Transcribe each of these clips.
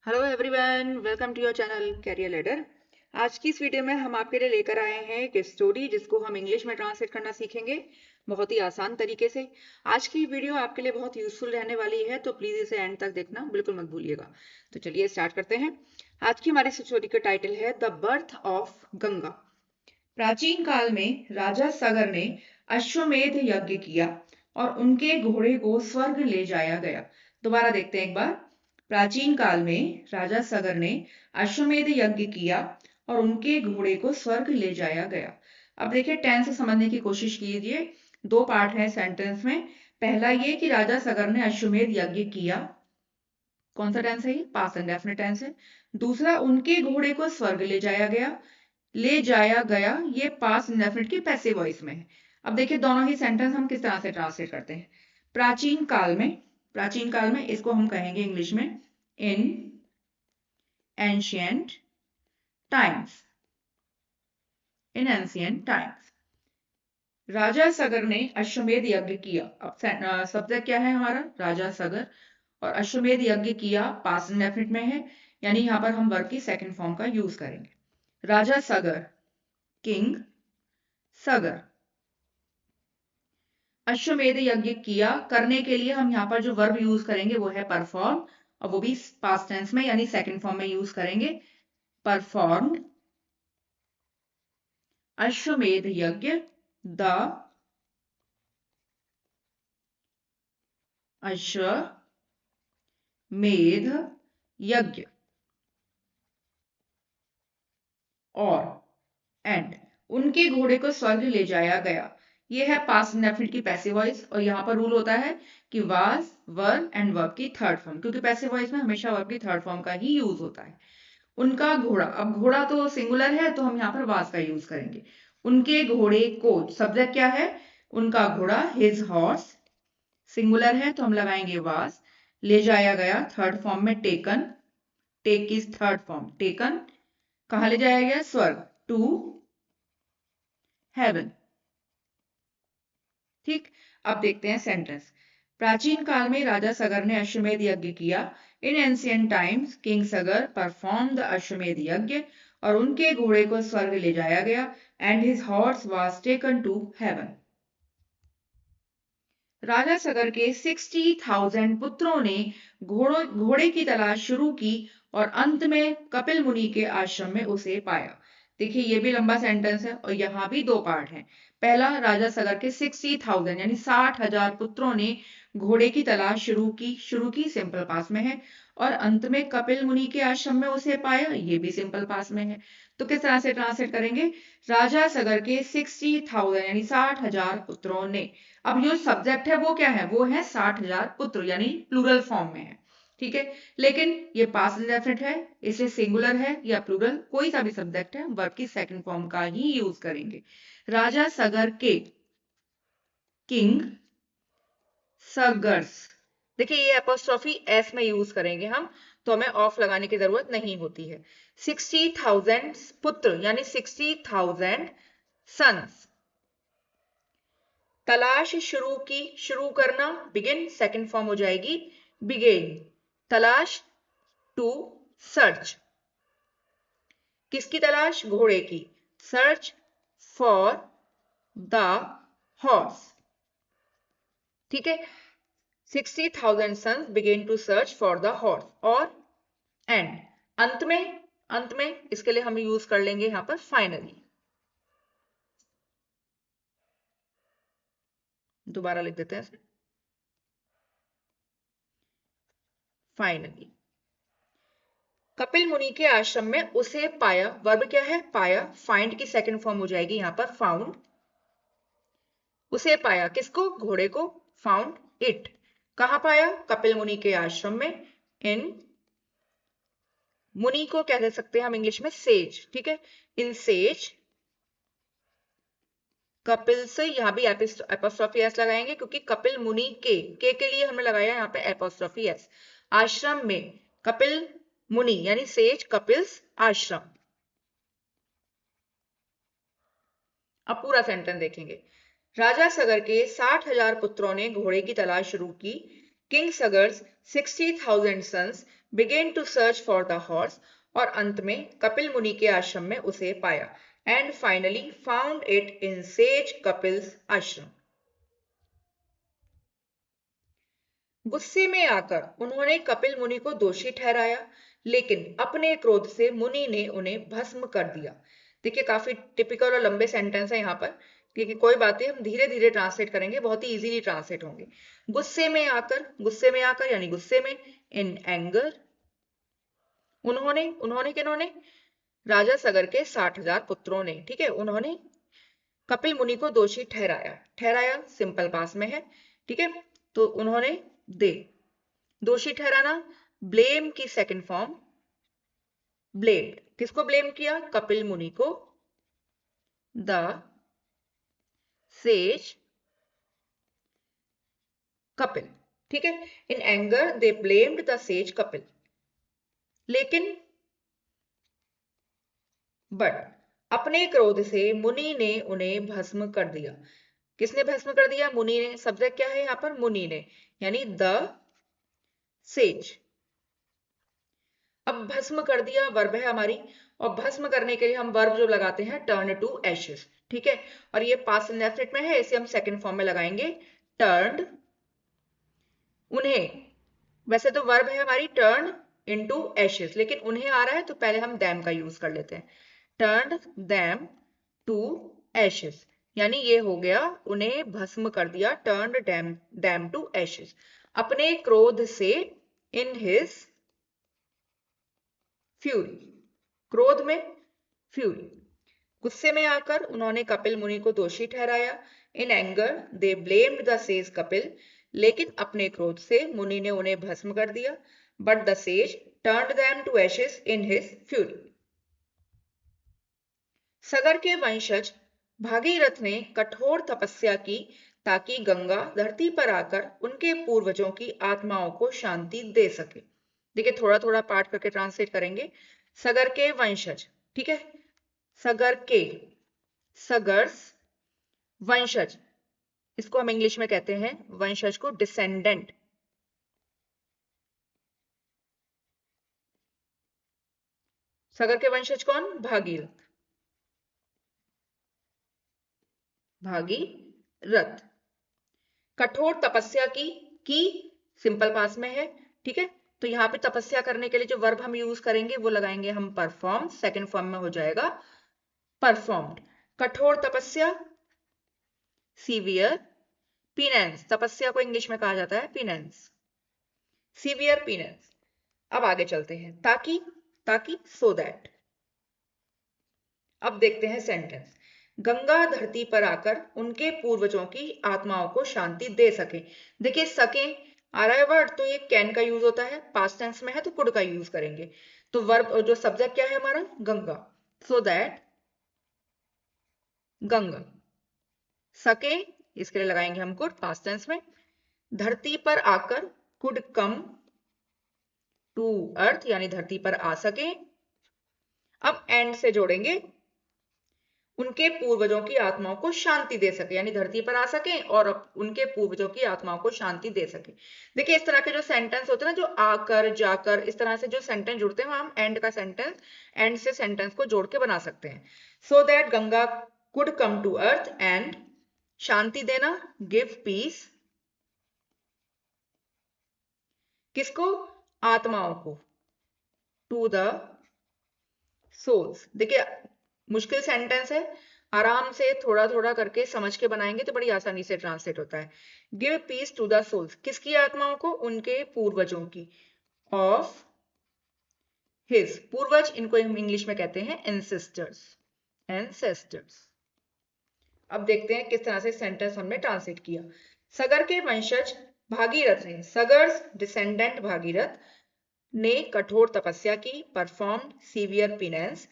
Hello everyone, welcome to your channel career ladder. आज की इस वीडियो में हम आपके लिए लेकर आए हैं एक स्टोरी जिसको हम इंग्लिश में ट्रांसलेट करना सीखेंगे बहुत ही आसान तरीके से। आज की वीडियो आपके लिए बहुत यूजफुल रहने वाली है, तो प्लीज इसे एंड तक देखना बिल्कुल मत भूलिएगा। तो चलिए स्टार्ट करते हैं। आज की हमारी स्टोरी का टाइटल है द बर्थ ऑफ गंगा। प्राचीन काल में राजा सगर ने अश्वमेध यज्ञ किया और उनके घोड़े को स्वर्ग ले जाया गया। दोबारा देखते हैं एक बार। प्राचीन काल में राजा सगर ने अश्वमेध यज्ञ किया और उनके घोड़े को स्वर्ग ले जाया गया। अब देखिए, टेंस से समझने की कोशिश कीजिए। दो पार्ट है सेंटेंस में। पहला ये कि राजा सगर ने अश्वमेध यज्ञ किया, कौन सा टेंस है ये? पास्ट इंडेफिनिट टेंस है। दूसरा, उनके घोड़े को स्वर्ग ले जाया गया। ले जाया गया ये पास्ट इंडेफिनिट की पैसिव वॉइस में है। अब देखिए, दोनों ही सेंटेंस हम किस तरह से ट्रांसलेट करते हैं। प्राचीन काल में, प्राचीन काल में इसको हम कहेंगे इंग्लिश में in ancient times. In ancient times राजा सगर ने अश्वमेध यज्ञ किया। अब शब्द क्या है हमारा? राजा सगर। और अश्वमेध यज्ञ किया पास्ट इंडेफिनिट में है, यानी यहां पर हम वर्ब की सेकंड फॉर्म का यूज करेंगे। राजा सगर, किंग सगर। अश्वमेध यज्ञ किया, करने के लिए हम यहाँ पर जो वर्ब यूज करेंगे वो है परफॉर्म, और वो भी पास्ट टेंस में यानी सेकंड फॉर्म में यूज करेंगे। परफॉर्म अश्वमेध यज्ञ, द अश्वमेध यज्ञ, और एंड उनके घोड़े को स्वर्ग ले जाया गया। ये है पास्ट इंडेफिनिट की पैसिव वॉइस, और यहाँ पर रूल होता है कि वाज, वर एंड वर्ब की थर्ड फॉर्म, क्योंकि पैसिव वॉइस में हमेशा वर्ब की थर्ड फॉर्म का ही यूज होता है। उनका घोड़ा, अब घोड़ा तो सिंगुलर है तो हम यहाँ पर वाज का यूज करेंगे। उनके घोड़े को, सब्जेक्ट क्या है? उनका घोड़ा, हिज हॉर्स। सिंगुलर है तो हम लगाएंगे वाज। ले जाया गया थर्ड फॉर्म में टेकन, टेक की थर्ड फॉर्म टेकन। कहाँ ले जाया गया? स्वर्ग, टू हेवन। ठीक, अब देखते हैं सेंटेंस। प्राचीन काल में राजा सगर ने अश्वमेध यज्ञ किया। इन ancient times king Sagar perform the अश्वमेध यज्ञ, और उनके घोड़े को स्वर्ग ले जाया गया, and his horse was taken to heaven. राजा सगर के 60,000 पुत्रों ने घोड़े की तलाश शुरू की और अंत में कपिल मुनि के आश्रम में उसे पाया। देखिए, ये भी लंबा सेंटेंस है और यहाँ भी दो पार्ट हैं। पहला, राजा सगर के 60,000 यानी 60,000 पुत्रों ने घोड़े की तलाश शुरू की सिंपल पास में है, और अंत में कपिल मुनि के आश्रम में उसे पाया, ये भी सिंपल पास में है। तो किस तरह से ट्रांसलेट करेंगे? राजा सगर के 60,000 यानी 60,000 पुत्रों ने। अब जो सब्जेक्ट है वो क्या है? वो है 60,000 पुत्र, यानी प्लूरल फॉर्म में है। ठीक है, लेकिन ये पास्ट इंडेफिनिट है, इसे सिंगुलर है या प्लूरल, कोई सा भी सब्जेक्ट है, वर्ब की सेकंड फॉर्म का ही यूज करेंगे। राजा सगर के, किंग सगर्स। देखिए, ये एपोस्ट्रोफी एस में यूज करेंगे हम, तो हमें ऑफ लगाने की जरूरत नहीं होती है। 60,000 पुत्र यानी 60,000 सन्स। तलाश शुरू की, शुरू करना, बिगिन सेकंड फॉर्म हो जाएगी बिगेन। तलाश, टू सर्च। किसकी तलाश? घोड़े की। Search for the horse. ठीक है, 60,000 sons began to search for the horse। और एंड, अंत में, अंत में इसके लिए हम यूज कर लेंगे यहां पर फाइनली। दोबारा लिख देते हैं फाइनली। कपिल मुनि के आश्रम में उसे पाया, वर्ब क्या है? पाया। फाइंड की सेकंड फॉर्म हो जाएगी यहां पर फाउंड। उसे पाया, किसको? घोड़े को। Found it. कहां पाया? कपिल मुनि के आश्रम में। इन, मुनि को कह दे सकते हैं हम इंग्लिश में सेज। ठीक है, इन सेज। कपिल से यहां भी एपोस्ट्रोफी एस लगाएंगे, क्योंकि कपिल मुनि के लिए हमने लगाया यहां पे एपोस्ट्रोफी एस। आश्रम में कपिल मुनि यानी सेज कपिल्स आश्रम। अब पूरा सेंटेंस देखेंगे। राजा सगर के 60,000 पुत्रों ने घोड़े की तलाश शुरू की। King Sagar's 60,000 sons began to search for the horse, और अंत में कपिल मुनि के आश्रम में उसे पाया, and finally found it in says Kapil's आश्रम। गुस्से में आकर उन्होंने कपिल मुनि को दोषी ठहराया, लेकिन अपने क्रोध से मुनि ने उन्हें भस्म कर दिया। देखिए काफी टिपिकल और लंबे सेंटेंस है यहाँ पर, क्योंकि कोई बातें हम धीरे धीरे ट्रांसलेट करेंगे, बहुत ही इजीली ट्रांसलेट होंगे। गुस्से में आकर यानी गुस्से में, इन एंगर, उन्होंने किन्होंने, राजा सगर के 60,000 पुत्रों ने, ठीक है, उन्होंने कपिल मुनि को दोषी ठहराया। ठहराया सिंपल पास में है, ठीक है, तो उन्होंने दे, दोषी ठहराना, ब्लेम की सेकंड फॉर्म ब्लेम्ड। किसको ब्लेम किया? कपिल मुनि को, द सेज कपिल, ठीक है, in anger they blamed the sage Kapil. लेकिन बट अपने क्रोध से मुनि ने उन्हें भस्म कर दिया। किसने भस्म कर दिया? मुनि ने। सब्जेक्ट क्या है यहाँ पर? मुनि ने, यानी द सेज। अब भस्म कर दिया वर्ब है हमारी, और भस्म करने के लिए हम वर्ब जो लगाते हैं टर्न टू एशेस, ठीक है, और ये पास्ट इंडेफिनिट में है, इसे हम सेकंड फॉर्म में लगाएंगे, टर्न्ड उन्हें। वैसे तो वर्ब है हमारी टर्न इनटू एशेस, लेकिन उन्हें आ रहा है तो पहले हम दैम का यूज कर लेते हैं, टर्न्ड दैम टू एशेस, यानी ये हो गया उन्हें भस्म कर दिया, टर्न्ड दैम टू एशेस, अपने क्रोध से, इन हिज फ्यूरी, क्रोध में, फ्यूरी, गुस्से में आकर उन्होंने कपिल मुनि को दोषी ठहराया, in anger they blamed the sage Kapil, लेकिन अपने क्रोध से मुनि ने उन्हें भस्म कर दिया, but the sage turned them to ashes in his fury. Sagar के वंशज भागीरथ ने कठोर तपस्या की ताकि गंगा धरती पर आकर उनके पूर्वजों की आत्माओं को शांति दे सके। देखिए थोड़ा थोड़ा पार्ट करके ट्रांसलेट करेंगे। सगर के वंशज, ठीक है, सगर के, सगर्स, वंशज, इसको हम इंग्लिश में कहते हैं वंशज को डिसेंडेंट। सगर के वंशज कौन? भागीरथ, भागीरथ। कठोर तपस्या की सिंपल पास में है, ठीक है, तो यहाँ पे तपस्या करने के लिए जो वर्ब हम यूज करेंगे वो लगाएंगे हम परफॉर्म, सेकंड फॉर्म में हो जाएगा परफॉर्म्ड। कठोर तपस्या, सीवियर पीनेंस, तपस्या को इंग्लिश में कहा जाता है पीनेंस, सीवियर पीनेंस। अब आगे चलते हैं, ताकि सो दैट। अब देखते हैं सेंटेंस, गंगा धरती पर आकर उनके पूर्वजों की आत्माओं को शांति दे सके। देखिए सके आ रहा है वर्ड, तो ये कैन का यूज होता है, पास्ट टेंस में है तो कुड का यूज करेंगे। तो वर्ब जो सब्जेक्ट क्या है हमारा? गंगा, सो दैट गंगा, सके इसके लिए लगाएंगे हम कुड पास्ट टेंस में, धरती पर आकर कुड कम टू अर्थ, यानी धरती पर आ सके। अब एंड से जोड़ेंगे, उनके पूर्वजों की आत्माओं को शांति दे सके, यानी धरती पर आ सके और उनके पूर्वजों की आत्माओं को शांति दे सके। देखिए इस तरह के जो सेंटेंस होते हैं ना, जो आकर जाकर इस तरह से जो सेंटेंस जुड़ते हैं, हम एंड का सेंटेंस, एंड से सेंटेंस को जोड़ के बना सकते हैं। So that Ganga could come to earth, and शांति देना, गिव पीस, किसको? आत्माओं को, टू द सोल्स। देखिए मुश्किल सेंटेंस है, आराम से थोड़ा थोड़ा करके समझ के बनाएंगे तो बड़ी आसानी से ट्रांसलेट होता है। Give peace to the souls, किसकी आत्माओं को? उनके पूर्वजों की, ऑफ हिज, पूर्वज इनको हम इंग्लिश में कहते हैं एंसेस्टर्स, एंसेस्टर्स। अब देखते हैं किस तरह से सेंटेंस हमने ट्रांसलेट किया। सगर के वंशज भागीरथ ने, सगर्स डिसेंडेंट भागीरथ ने कठोर तपस्या की, परफॉर्म सीवियर पिनेंस,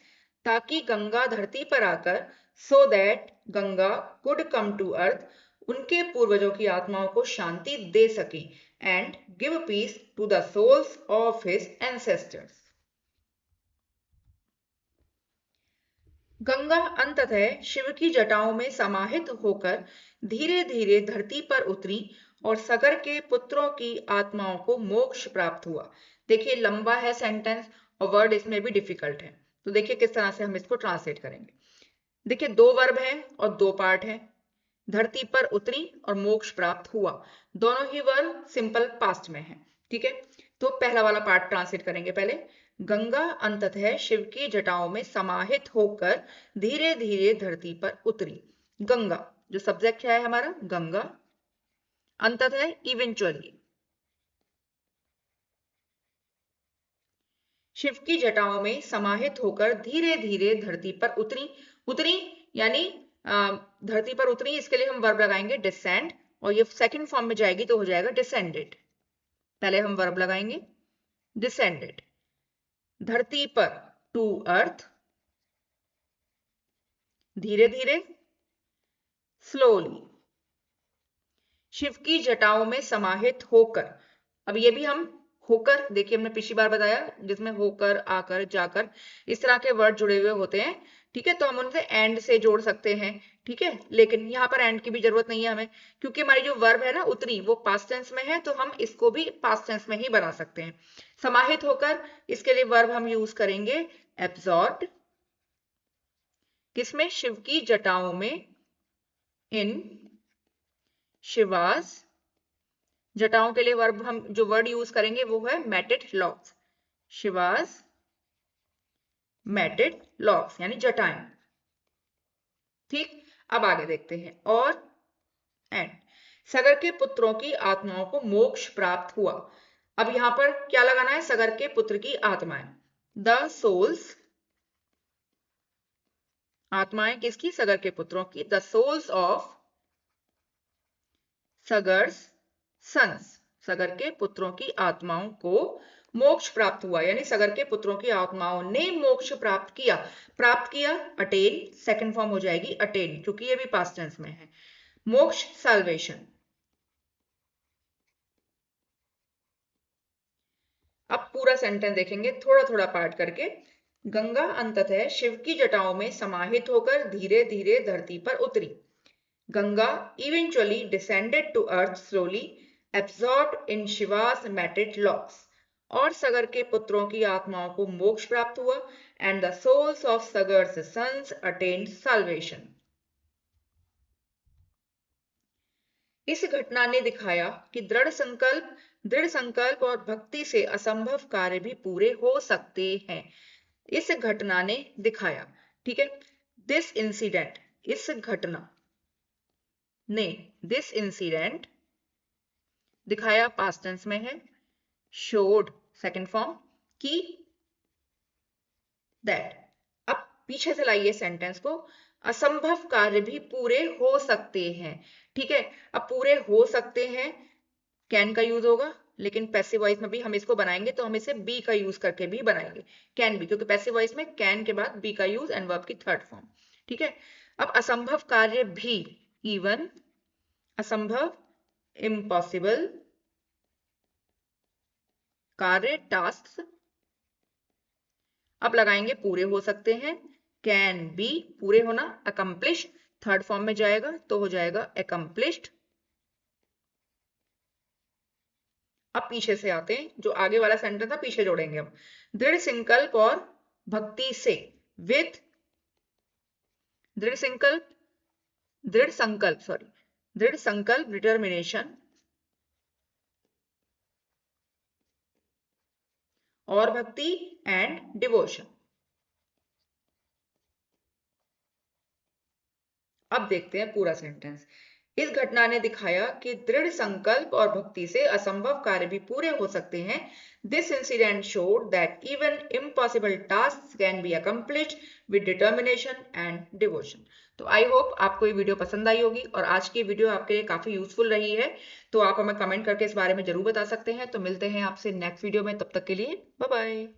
ताकि गंगा धरती पर आकर, so that Ganga could come to earth, उनके पूर्वजों की आत्माओं को शांति दे सके, and give peace to the souls of his ancestors. Ganga अंततः शिव की जटाओं में समाहित होकर धीरे धीरे धरती पर उतरी और सगर के पुत्रों की आत्माओं को मोक्ष प्राप्त हुआ। देखिए लंबा है सेंटेंस और वर्ड इसमें भी डिफिकल्ट है, तो देखिए किस तरह से हम इसको ट्रांसलेट करेंगे। देखिए दो वर्ब है और दो पार्ट है, धरती पर उतरी और मोक्ष प्राप्त हुआ, दोनों ही वर्ब सिंपल पास्ट में है। ठीक है, तो पहला वाला पार्ट ट्रांसलेट करेंगे पहले। गंगा अंततः शिव की जटाओं में समाहित होकर धीरे धीरे धरती पर उतरी। गंगा जो सब्जेक्ट है हमारा गंगा, अंततः इवेंचुअली, शिव की जटाओं में समाहित होकर धीरे धीरे धरती पर उतरी। उतरी यानी धरती पर उतरी, इसके लिए हम वर्ब लगाएंगे डिसेंड, और ये सेकंड फॉर्म में जाएगी तो हो जाएगा डिसेंडेड। पहले हम वर्ब लगाएंगे डिसेंडेड, धरती पर टू अर्थ, धीरे धीरे स्लोली, शिव की जटाओं में समाहित होकर। अब ये भी हम होकर, देखिए हमने पिछली बार बताया जिसमें होकर, आकर, जाकर इस तरह के वर्ड जुड़े हुए होते हैं। ठीक है, तो हम उनसे एंड से जोड़ सकते हैं। ठीक है, लेकिन यहाँ पर एंड की भी जरूरत नहीं है हमें, क्योंकि हमारी जो वर्ब है ना उतरी वो पास्ट टेंस में है, तो हम इसको भी पास्ट टेंस में ही बना सकते हैं। समाहित होकर, इसके लिए वर्ब हम यूज करेंगे एब्सॉर्ब्ड, किसमें, शिव की जटाओं में, इन शिवास, जटाओं के लिए वर्ब हम जो वर्ड यूज करेंगे वो है matted locks, Shivas matted locks यानी जटाएं। ठीक, अब आगे देखते हैं। और एंड, सगर के पुत्रों की आत्माओं को मोक्ष प्राप्त हुआ। अब यहां पर क्या लगाना है, सगर के पुत्र की आत्माएं, द सोल्स, आत्माएं किसकी, सगर के पुत्रों की, द सोल्स ऑफ सगर्स सन्स, सगर के पुत्रों की आत्माओं को मोक्ष प्राप्त हुआ, यानी सगर के पुत्रों की आत्माओं ने मोक्ष प्राप्त किया। प्राप्त किया अटेन, सेकंड फॉर्म हो जाएगी अटेन, क्योंकि ये भी पास्ट टेंस में है। मोक्ष साल्वेशन। अब पूरा सेंटेंस देखेंगे थोड़ा थोड़ा पार्ट करके। गंगा अंततः शिव की जटाओं में समाहित होकर धीरे धीरे धरती पर उतरी। Ganga eventually descended to earth slowly, absorbed in Shiva's matted locks. और सगर के पुत्रों की आत्माओं को मोक्ष प्राप्त हुआ, and the souls of Sagar's sons attained salvation. इस घटना ने दिखाया कि दृढ़ संकल्प और भक्ति से असंभव कार्य भी पूरे हो सकते हैं। इस घटना ने दिखाया, ठीक है, दिस इंसिडेंट, इस घटना ने, दिस इंसिडेंट, दिखाया पास्ट टेंस में है, शोड सेकंड फॉर्म, की, दैट। अब पीछे से लाइए सेंटेंस को, असंभव कार्य भी पूरे हो सकते हैं। ठीक है, अब पूरे हो सकते हैं, कैन का यूज होगा, लेकिन पैसिव वॉइस में भी हम इसको बनाएंगे तो हम इसे बी का यूज करके भी बनाएंगे, कैन भी, क्योंकि पैसिव वॉइस में कैन के बाद बी का यूज एंड वर्ब की थर्ड फॉर्म। ठीक है, अब असंभव कार्य भी, इवन, असंभव, इम्पॉसिबल, कार्य, टास्क। अब लगाएंगे पूरे हो सकते हैं, कैन बी, पूरे होना, अकम्प्लिश थर्ड फॉर्म में जाएगा तो हो जाएगा अकम्प्लिश्ड। अब पीछे से आते हैं, जो आगे वाला सेंटेंस था पीछे जोड़ेंगे हम। दृढ़ संकल्प और भक्ति से, विथ, दृढ़ संकल्प, दृढ़ संकल्प, डिटर्मिनेशन, और भक्ति एंड डिवोशन। अब देखते हैं पूरा सेंटेंस। इस घटना ने दिखाया कि दृढ़ संकल्प और भक्ति से असंभव कार्य भी पूरे हो सकते हैं। This incident showed that even impossible task can be accomplished with determination and devotion. तो आई होप आपको ये वीडियो पसंद आई होगी और आज की वीडियो आपके लिए काफी यूजफुल रही है। तो आप हमें कमेंट करके इस बारे में जरूर बता सकते हैं। तो मिलते हैं आपसे नेक्स्ट वीडियो में, तब तक के लिए बाय बाय।